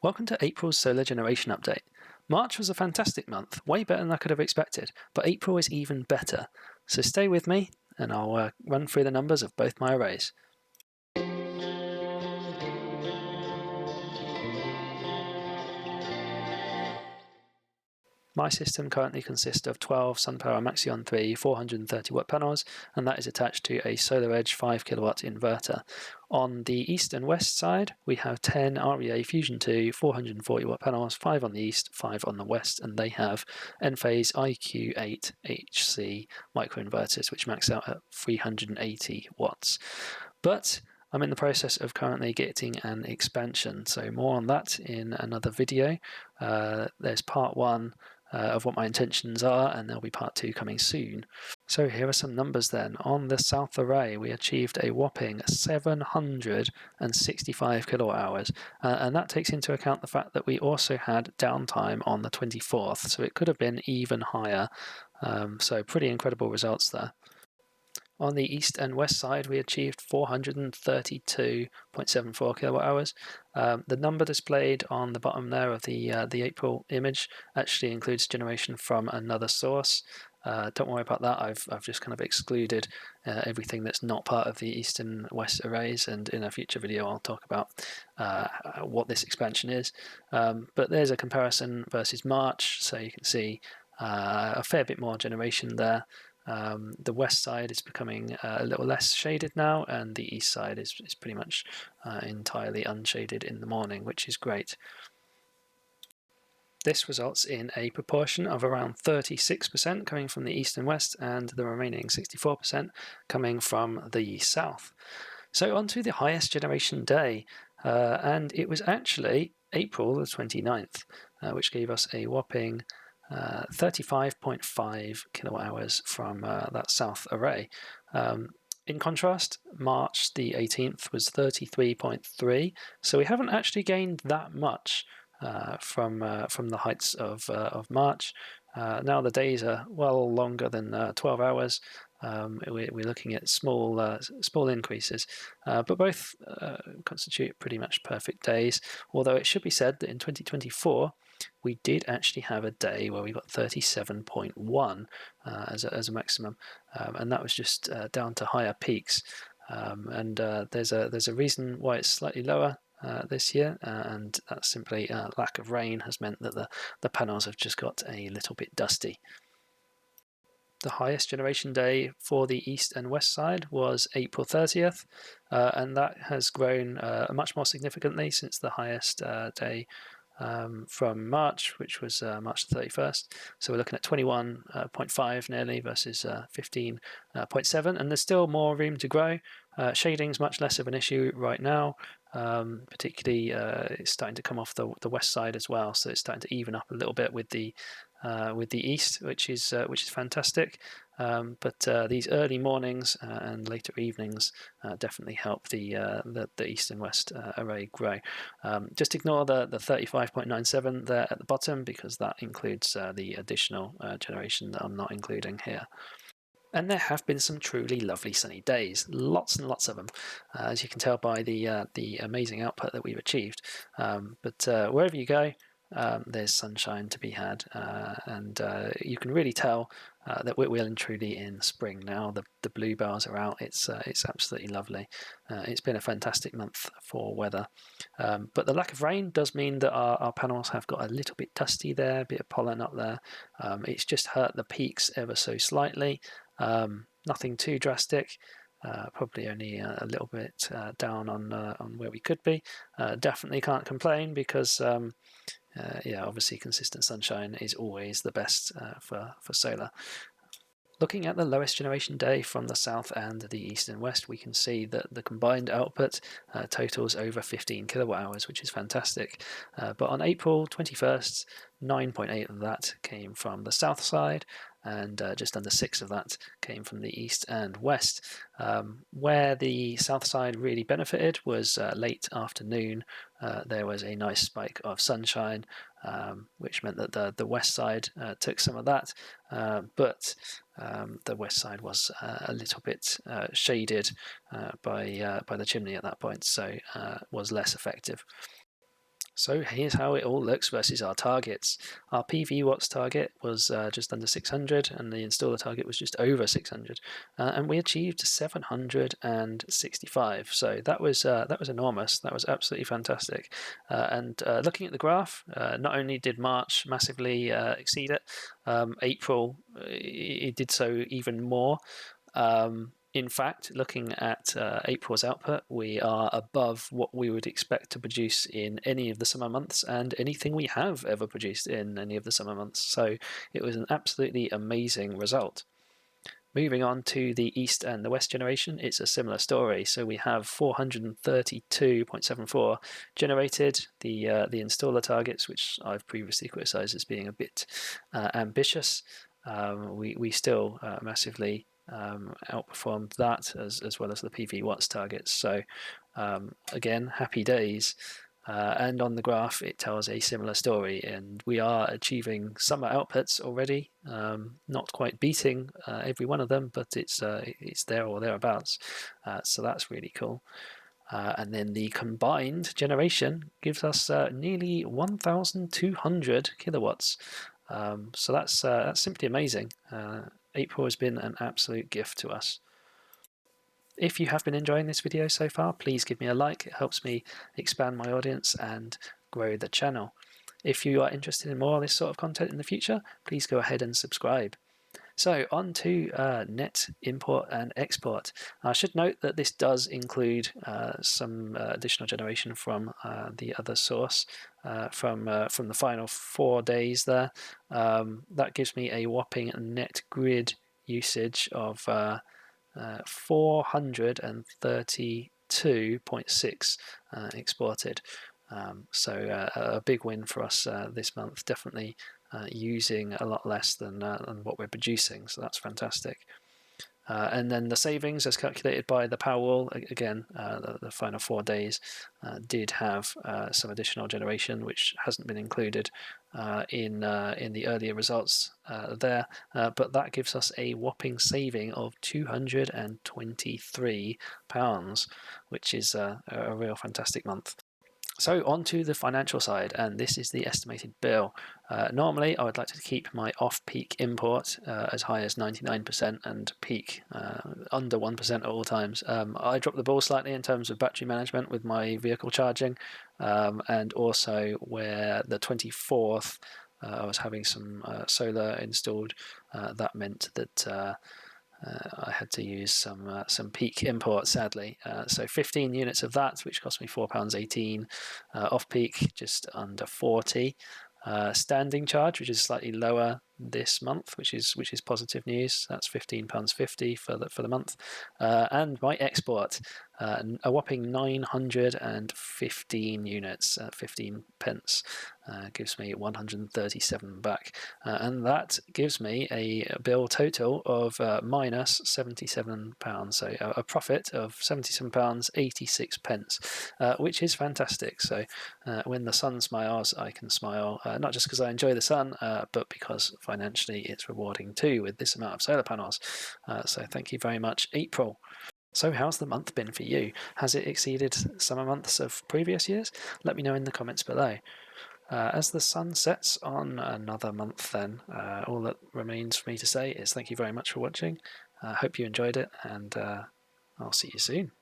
Welcome to April's solar generation update. March was a fantastic month, way better than I could have expected, but April is even better. So stay with me and I'll run through the numbers of both my arrays. My system currently consists of 12 SunPower Maxeon 3 430-watt panels, and that is attached to a SolarEdge 5kW inverter. On the east and west side, we have 10 REA Fusion 2 440-watt panels, 5 on the east, 5 on the west, and they have Enphase IQ8 HC microinverters, which max out at 380 watts. But I'm in the process of currently getting an expansion, so more on that in another video. There's part 1 of what my intentions are, and there'll be part 2 coming soon. So here are some numbers then. On the south array, we achieved a whopping 765 kilowatt hours, and that takes into account the fact that we also had downtime on the 24th, so it could have been even higher. So pretty incredible results there. On the east and west side, we achieved 432.74 kilowatt hours. The number displayed on the bottom there of the April image actually includes generation from another source. Don't worry about that. I've just kind of excluded everything that's not part of the east and west arrays, and in a future video I'll talk about what this expansion is. But there's a comparison versus March, so you can see a fair bit more generation there. The west side is becoming a little less shaded now, and the east side is pretty much entirely unshaded in the morning, which is great. This results in a proportion of around 36% coming from the east and west, and the remaining 64% coming from the south. So on to the highest generation day, and it was actually April the 29th, which gave us a whopping 35.5 kilowatt hours from that south array. In contrast, March the 18th was 33.3, so we haven't actually gained that much from the heights of March. Now the days are well longer than 12 hours. We're looking at small increases, but both constitute pretty much perfect days, although it should be said that in 2024 we did actually have a day where we got 37.1 as a maximum, and that was just down to higher peaks. And there's a reason why it's slightly lower this year, and that's simply lack of rain has meant that the panels have just got a little bit dusty. The highest generation day for the east and west side was April 30th, and that has grown much more significantly since the highest day from March, which was March the 31st. So we're looking at 21.5 nearly versus 15.7, and there's still more room to grow. Shading's much less of an issue right now, particularly it's starting to come off the west side as well, so it's starting to even up a little bit with the east, which is fantastic. But these early mornings and later evenings definitely help the east and west array grow. Just ignore the 35.97 there at the bottom, because that includes the additional generation that I'm not including here. And there have been some truly lovely sunny days, lots and lots of them, as you can tell by the amazing output that we've achieved. But wherever you go, there's sunshine to be had, and you can really tell that we're well and truly in spring now. The bluebells are out. It's absolutely lovely. It's been a fantastic month for weather, but the lack of rain does mean that our panels have got a little bit dusty there, a bit of pollen up there. It's just hurt the peaks ever so slightly. Nothing too drastic. Probably only a little bit down on where we could be. Definitely can't complain, because yeah, obviously consistent sunshine is always the best for solar. Looking at the lowest generation day from the south and the east and west, we can see that the combined output totals over 15 kilowatt hours, which is fantastic. But on April 21st, 9.8 of that came from the south side, and just under 6 of that came from the east and west. Where the south side really benefited was late afternoon. There was a nice spike of sunshine, which meant that the west side took some of that, but the west side was a little bit shaded by the chimney at that point, so was less effective. So here's how it all looks versus our targets. Our PV watts target was just under 600, and the installer target was just over 600, and we achieved 765. So that was enormous. That was absolutely fantastic. And looking at the graph, not only did March massively exceed it, April it did so even more. In fact, looking at April's output, we are above what we would expect to produce in any of the summer months and anything we have ever produced in any of the summer months. So it was an absolutely amazing result. Moving on to the East and the West generation, it's a similar story. So we have 432.74 generated. The installer targets, which I've previously criticised as being a bit ambitious, we still massively outperformed that, as well as the PV watts targets. So again, happy days. And on the graph, it tells a similar story, and we are achieving summer outputs already. Not quite beating every one of them, but it's there or thereabouts. So that's really cool. And then the combined generation gives us nearly 1,200 kilowatts. So that's simply amazing. April has been an absolute gift to us. If you have been enjoying this video so far, please give me a like. It helps me expand my audience and grow the channel. If you are interested in more of this sort of content in the future, please go ahead and subscribe. So on to net import and export. I should note that this does include some additional generation from the other source from the final 4 days there. That gives me a whopping net grid usage of 432.6 exported. So a big win for us this month, definitely using a lot less than what we're producing, so that's fantastic. And then the savings as calculated by the Powerwall, again, the final 4 days did have some additional generation which hasn't been included in the earlier results there, but that gives us a whopping saving of £223, which is a real fantastic month. So on to the financial side, and this is the estimated bill. Normally, I would like to keep my off-peak import as high as 99% and peak under 1% at all times. I dropped the ball slightly in terms of battery management with my vehicle charging, and also where the 24th I was having some solar installed. That meant that I had to use some peak import, sadly. So 15 units of that, which cost me £4.18. Off peak, just under 40. Standing charge, which is slightly lower this month, which is positive news. That's £15.50 for the month. And my export, a whopping 915 units, 15 pence, gives me 137 back, and that gives me a bill total of minus £77, so a profit of £77.86 pence, which is fantastic. So when the sun smiles, I can smile, not just because I enjoy the sun, but because financially it's rewarding too with this amount of solar panels. So thank you very much, April. So how's the month been for you? Has it exceeded summer months of previous years? Let me know in the comments below. As the sun sets on another month then, all that remains for me to say is thank you very much for watching. I hope you enjoyed it, and I'll see you soon.